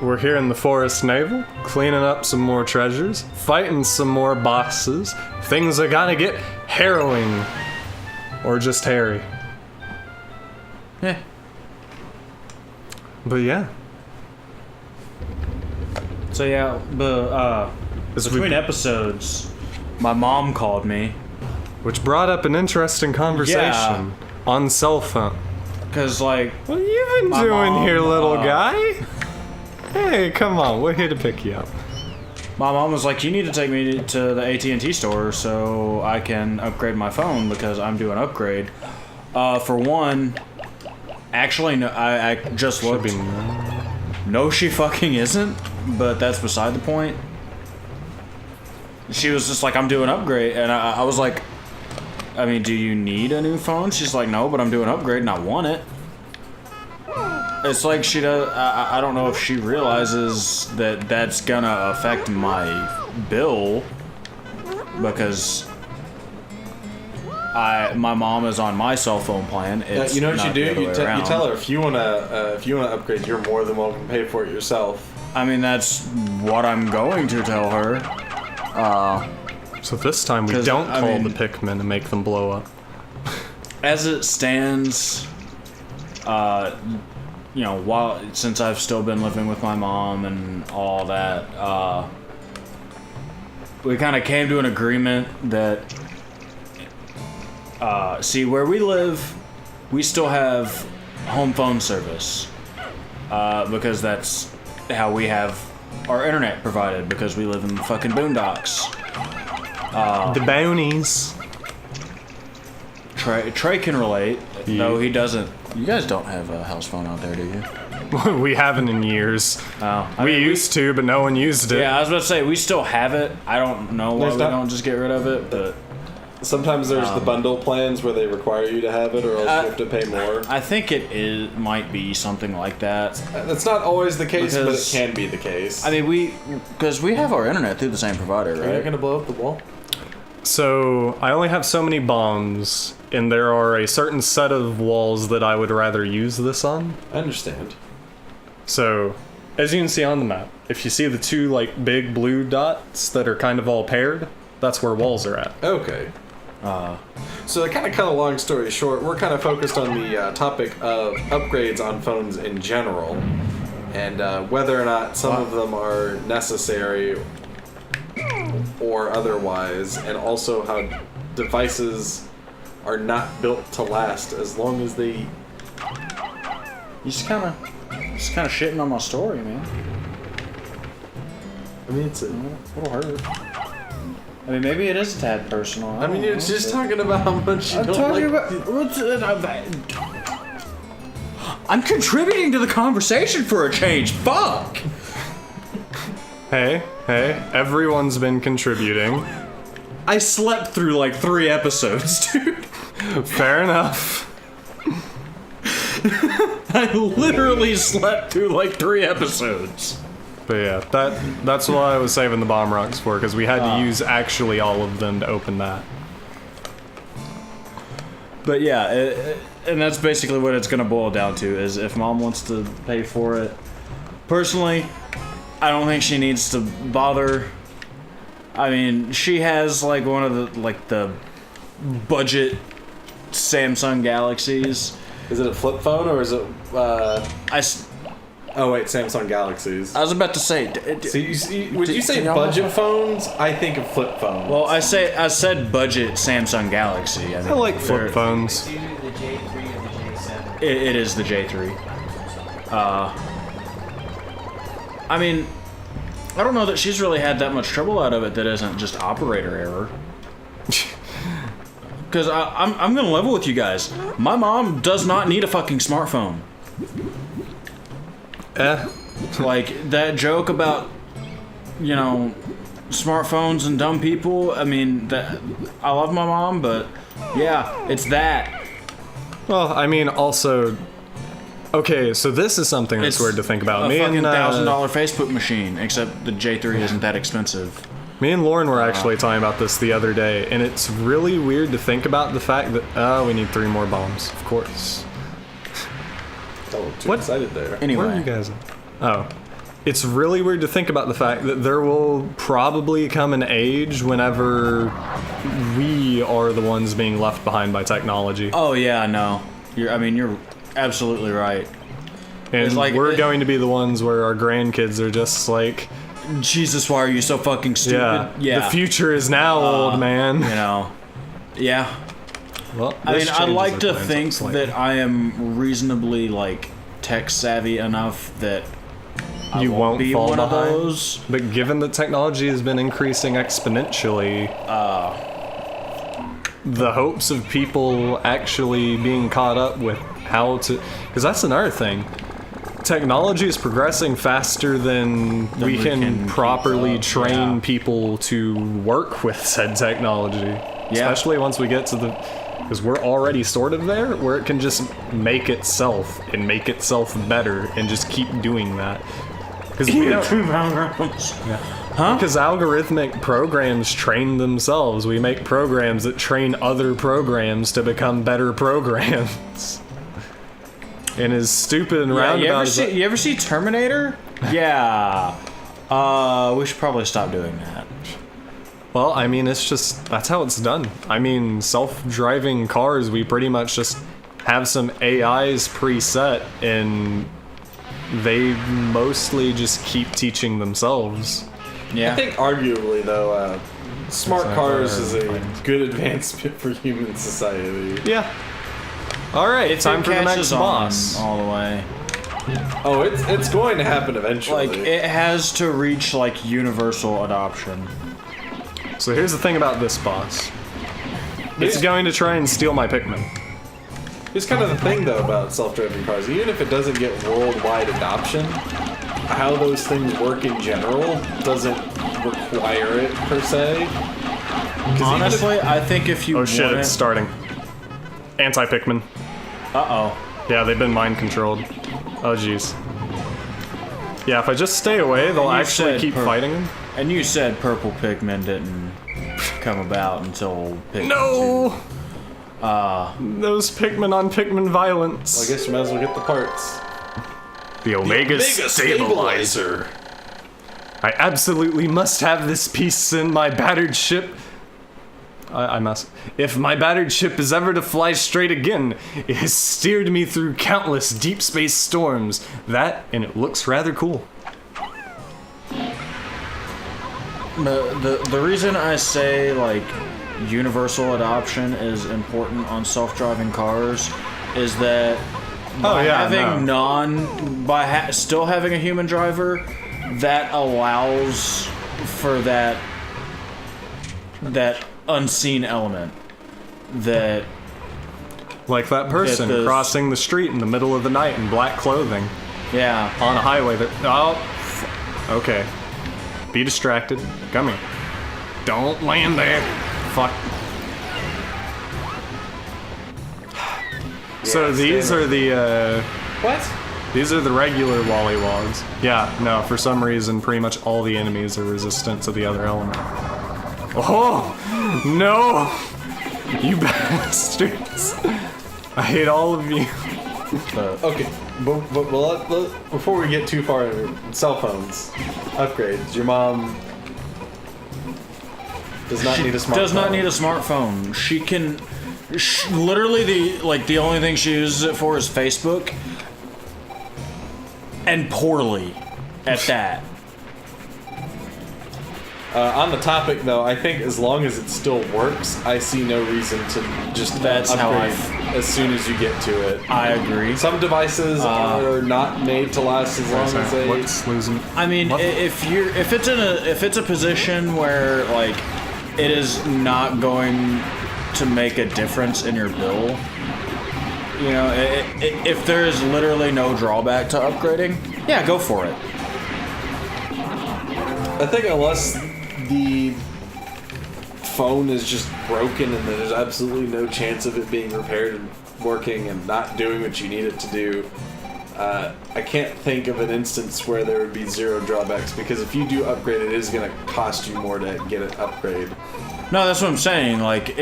we're here in the Forest Naval, cleaning up some more treasures, fighting some more bosses. Things are gonna get harrowing. Or just hairy. Yeah. But yeah. So yeah, but between episodes, my mom called me. Which brought up an interesting conversation on cell phone. Cause like, What have you been doing here, little guy? Hey, come on, we're here to pick you up. my mom was like, "You need to take me to the AT&T store so I can upgrade my phone because I'm doing an upgrade." For one, actually, no, I just looked. No, she fucking isn't. But that's beside the point. She was just like, "I'm doing an upgrade," and I was like, "I mean, do you need a new phone?" She's like, "No, but I'm doing an upgrade and I want it." It's like she does. I don't know if she realizes that that's gonna affect my bill because my mom is on my cell phone plan. It's you know what you do? You around. tell her if you wanna upgrade, you're more than welcome to pay for it yourself. I mean, that's what I'm going to tell her. So this time we don't call the Pikmin and make them blow up. As it stands, since I've still been living with my mom and all that, we kind of came to an agreement that, where we live, we still have home phone service, because that's how we have our internet provided, because we live in the fucking boondocks. The Bonies. Trey can relate. Yeah. No, he doesn't. You guys don't have a house phone out there, do you? We haven't in years. Oh, we used to, but no one used it. Yeah, I was about to say, we still have it. I don't know why we don't just get rid of it, but... Sometimes there's the bundle plans where they require you to have it, or else you have to pay more. I think it might be something like that. That's not always the case, but it can be the case. I mean, because we have our internet through the same provider, right? Are you going to blow up the wall? So, I only have so many bombs, and there are a certain set of walls that I would rather use this on. I understand. So, as you can see on the map, if you see the two, big blue dots that are kind of all paired, that's where walls are at. Okay. So to kind of cut a long story short, we're kind of focused on the topic of upgrades on phones in general, and whether or not some of them are necessary or otherwise, and also how devices are not built to last as long as they... You just kind of shitting on my story, man. I mean, it's a little hurt. I mean, maybe it is a tad personal. I mean, you're just talking about how much you don't like... I'm contributing to the conversation for a change. Fuck! Hey, everyone's been contributing. I slept through 3 episodes, dude. Fair enough. I literally slept through 3 episodes. But yeah, that's what I was saving the bomb rocks for, because we had to use actually all of them to open that. But yeah, and that's basically what it's going to boil down to, is if mom wants to pay for it. Personally, I don't think she needs to bother. I mean, she has one of the budget Samsung Galaxies. Is it a flip phone or is it Oh wait, Samsung Galaxies. I was about to say. When you say budget phones, I think of flip phones. Well, I said budget Samsung Galaxy. I like flip phones. It's either the J3 or the J7. It is the J3. I mean, I don't know that she's really had that much trouble out of it that isn't just operator error. Because I'm gonna level with you guys. My mom does not need a fucking smartphone. That joke about, smartphones and dumb people. I mean, I love my mom, but yeah, it's that. Well, I mean, also, okay, so this is something that's weird to think about. A fucking $1,000 Facebook machine, except the J3 isn't that expensive. Me and Lauren were actually talking about this the other day, and it's really weird to think about the fact that, we need 3 more bombs, of course. Too excited there. Anyway. Where are you guys at? Oh. it's really weird to think about the fact that there will probably come an age whenever we are the ones being left behind by technology. Oh yeah, no. You're absolutely right. And it's like- we're going to be the ones where our grandkids are just like, Jesus, why are you so fucking stupid? the future is now, old man. You know. Yeah. Well, I this mean, I'd changes like our to plans think slightly. that I am reasonably, like, tech savvy enough that I You won't be fall one behind. of those. But given that technology has been increasing exponentially, the hopes of people actually being caught up with how to... Because that's another thing. Technology is progressing faster than we we can can keep properly up, train yeah. people to work with said technology. Especially once we get to the... Because we're already sort of there, where it can just make itself and make itself better and just keep doing that. Because we don't... Because algorithmic programs train themselves. We make programs that train other programs to become better programs. And as stupid and roundabout as that- you ever see Terminator? Yeah. We should probably stop doing that. Well, I mean, it's just, that's how it's done. I mean, self-driving cars, we pretty much just have some AIs preset, and they mostly just keep teaching themselves. Yeah. I think arguably though, smart That's cars our is a point. good advancement for human society. Yeah. Alright, If time it for the next catches on boss. all the way. Oh, it's going to happen eventually. Like, it has to reach, like, universal adoption. So here's the thing about this boss. It's Yeah. going to try and steal my Pikmin. Here's kind of the thing though about self-driving cars. Even if it doesn't get worldwide adoption, how those things work in general doesn't require it per se. 'Cause even Honestly, I think if you Oh shit, want it's it... starting. Anti-Pikmin. Uh-oh. Yeah, they've been mind controlled. Oh jeez. Yeah, if I just stay away, they'll You actually said keep fighting him. And you said purple Pikmin didn't come about until Pikmin No! Those Pikmin on Pikmin violence. I guess you might as well get the parts. The Omega Stabilizer. I absolutely must have this piece in my battered ship. I must. If my battered ship is ever to fly straight again, it has steered me through countless deep space storms. That, and it looks rather cool. The reason I say, like, universal adoption is important on self-driving cars is that by still having a human driver, that allows for that unseen element that Like that person the- crossing the street in the middle of the night in black clothing yeah on a highway that. Oh, okay. Be distracted. Come here. Don't land there. Fuck. So these are the What? these are the regular Wallywogs. Yeah, no, for some reason pretty much all the enemies are resistant to the other element. Oh no! You bastards! I hate all of you. Okay, but before we get too far, cell phones, upgrades. Your mom does not need a smartphone. does not need a smartphone. She can literally the only thing she uses it for is Facebook, and poorly at that. On the topic, though, I think as long as it still works, I see no reason to just That's how I upgrade as soon as you get to it. I agree. Some devices are not made to last as long as they. What's losing? I mean, What? if it's a position where like it is not going to make a difference in your bill, you know, if there is literally no drawback to upgrading, yeah, go for it. I think unless the phone is just broken and there's absolutely no chance of it being repaired and working and not doing what you need it to do, I can't think of an instance where there would be zero drawbacks, because if you do upgrade, it is going to cost you more to get an upgrade. No, that's what I'm saying. Like,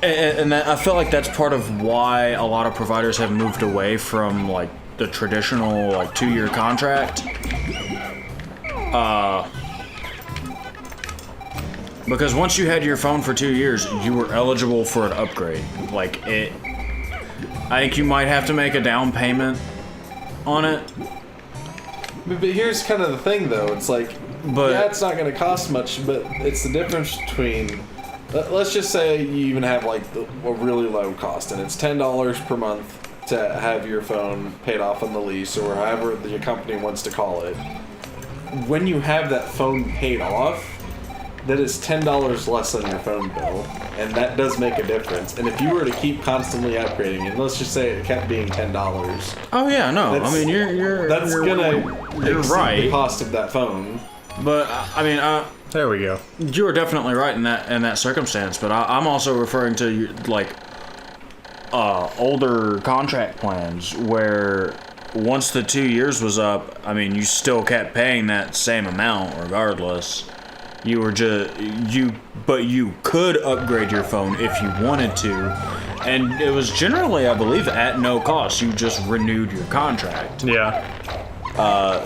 and I feel like that's part of why a lot of providers have moved away from like the traditional like 2-year contract. Because once you had your phone for 2 years, you were eligible for an upgrade. Like it, I think you might have to make a down payment on it. But here's kind of the thing, though. It's like, yeah, it's not going to cost much, but it's the difference between. Let's just say you even have like a really low cost, and it's $10 per month to have your phone paid off on the lease, or however your company wants to call it. When you have that phone paid off, that is $10 less on your phone bill, and that does make a difference. And if you were to keep constantly upgrading, and let's just say it kept being $10. Oh yeah, no. I mean, you're exceed right. The cost of that phone. But I mean, there we go. You are definitely right in that circumstance. But I'm also referring to like older contract plans where once the 2 years was up, I mean, you still kept paying that same amount regardless. You were but you could upgrade your phone if you wanted to, and it was generally, I believe, at no cost. You just renewed your contract. Yeah.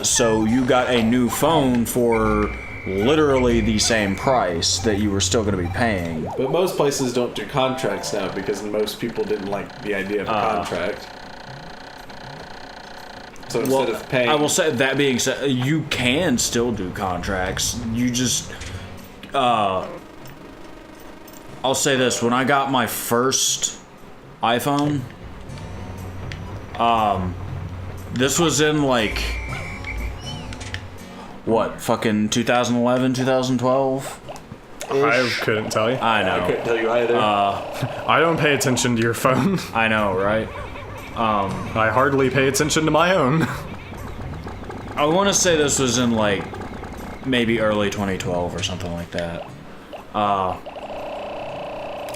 So you got a new phone for literally the same price that you were still going to be paying. But most places don't do contracts now because most people didn't like the idea of a contract. So instead of paying... I will say, that being said, you can still do contracts. You just... I'll say this. When I got my first iPhone, this was in, like... What, fucking 2011, 2012? I couldn't tell you. I know. I couldn't tell you either. I don't pay attention to your phone. I know, right? I hardly pay attention to my own. I want to say this was in like maybe early 2012 or something like that.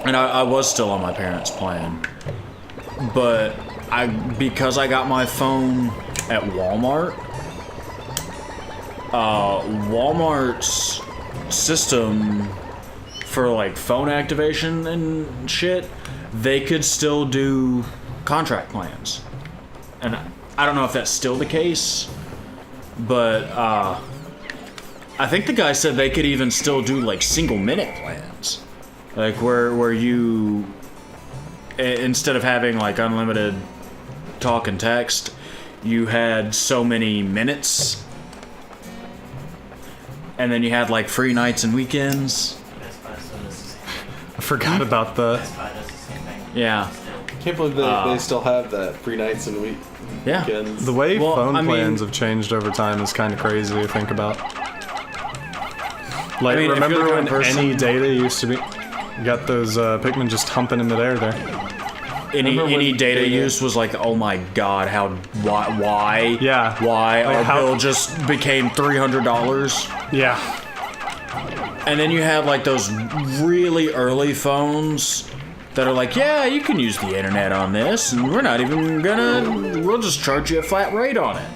And I was still on my parents' plan. But because I got my phone at Walmart, Walmart's system for like phone activation and shit, they could still do contract plans. And I don't know if that's still the case, but I think the guy said they could even still do like single minute plans, like where you, instead of having like unlimited talk and text, you had so many minutes, and then you had like free nights and weekends. I forgot about the... Yeah. Can't believe they still have that free nights and weekends. The way phone plans have changed over time is kind of crazy to think about. Like, remember when any data used to be... You got those Pikmin just humping in midair there. Any data use was like, oh my god, why? Yeah. Why? Like our bill just became $300? Yeah. And then you have like those really early phones that are like, yeah, you can use the internet on this, and we're not even gonna, we'll just charge you a flat rate on it.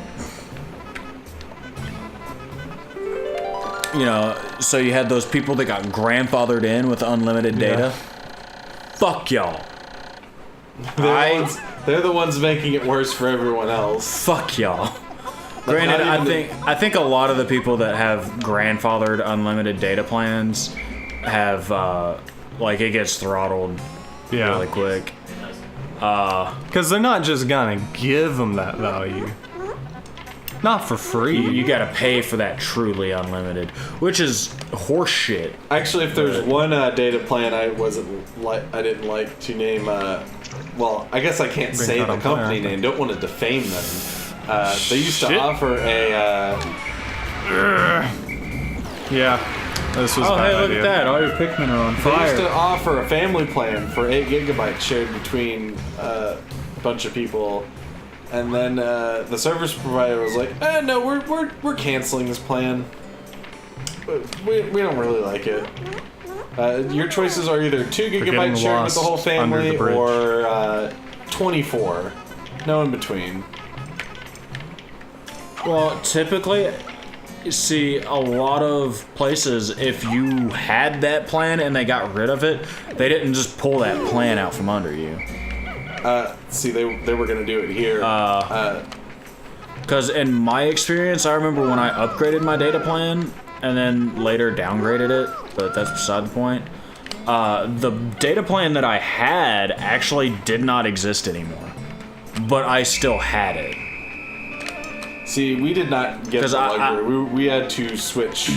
You know, so you had those people that got grandfathered in with unlimited data. Fuck y'all. They're the ones making it worse for everyone else. Fuck y'all. Granted, I think a lot of the people that have grandfathered unlimited data plans have, like, it gets throttled really quick. Because they're not just gonna give them that value. Not for free. You gotta pay for that truly unlimited, which is horseshit. Actually, if there's one data plan I didn't like to name, well, I guess I can't say the company name. Don't want to defame them. They used to offer a. Yeah, this was. Oh, hey, look idea. at that! All your Pikmin are on fire. They used to offer a family plan for 8 gigabytes shared between a bunch of people. And then the service provider was like, no, we're canceling this plan. We don't really like it. Your choices are either 2 gigabytes shared with the whole family or 24. No in between. Well, typically, you see, a lot of places, if you had that plan and they got rid of it, they didn't just pull that plan out from under you. See, they were gonna do it here. Because in my experience, I remember when I upgraded my data plan and then later downgraded it, but that's beside the point. The data plan that I had actually did not exist anymore, but I still had it. See, we did not get the luxury. We had to switch.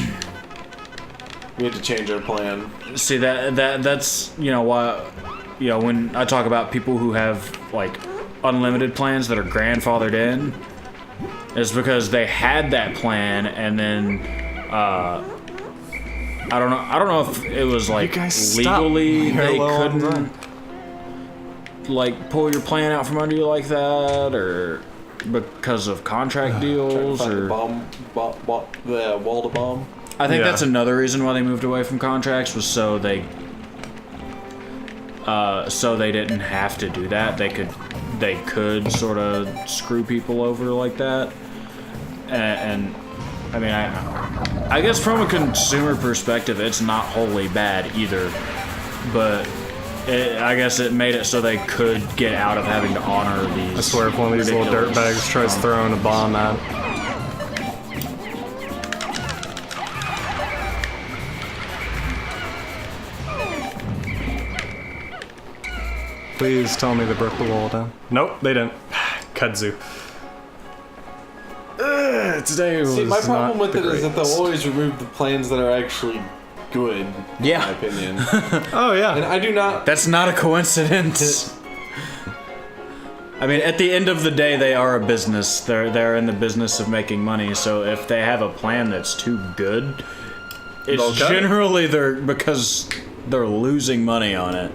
We had to change our plan. See that's why when I talk about people who have like unlimited plans that are grandfathered in, is because they had that plan and then I don't know if it was like legally they couldn't like pull your plan out from under you like that, or because of contract deals, or wall to bomb. I think that's another reason why they moved away from contracts, was so they didn't have to do that. They could sort of screw people over like that. And I mean, I guess from a consumer perspective, it's not wholly bad either. But I guess it made it so they could get out of having to honor these. I swear, if one of these little dirtbags tries throwing a bomb at. Please tell me they broke the wall down. Nope, they didn't. Kudzu. Today was my problem not with the it is that they'll greatest. always remove the plans that are actually good. Yeah. In my opinion. Oh yeah. And I do not. That's not a coincidence. I mean, at the end of the day, they are a business. They're in the business of making money. So if they have a plan that's too good, it's generally because they're losing money on it.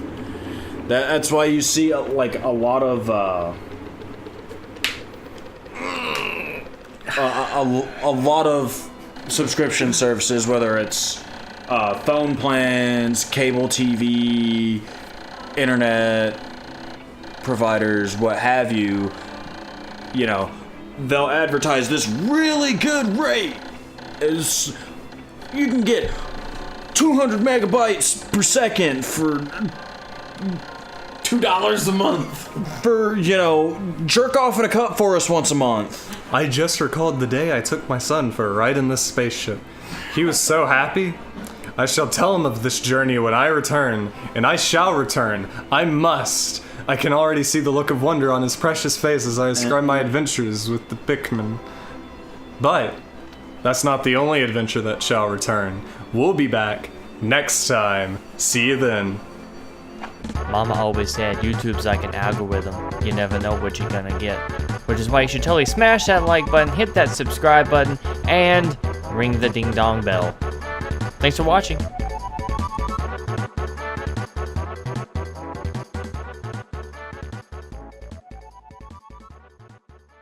That's why you see like a lot of a lot of subscription services, whether it's phone plans, cable TV, internet providers, what have you. You know, they'll advertise this really good rate. You can get 200 megabytes per second for $2 a month. For, jerk off in a cup for us once a month. I just recalled the day I took my son for a ride in this spaceship. He was so happy. I shall tell him of this journey when I return, and I shall return. I must. I can already see the look of wonder on his precious face as I describe my adventures with the Pikmin. But that's not the only adventure that shall return. We'll be back next time. See you then. Mama always said YouTube's like an algorithm. You never know what you're gonna get. Which is why you should totally smash that like button, hit that subscribe button, and ring the ding dong bell. Thanks for watching.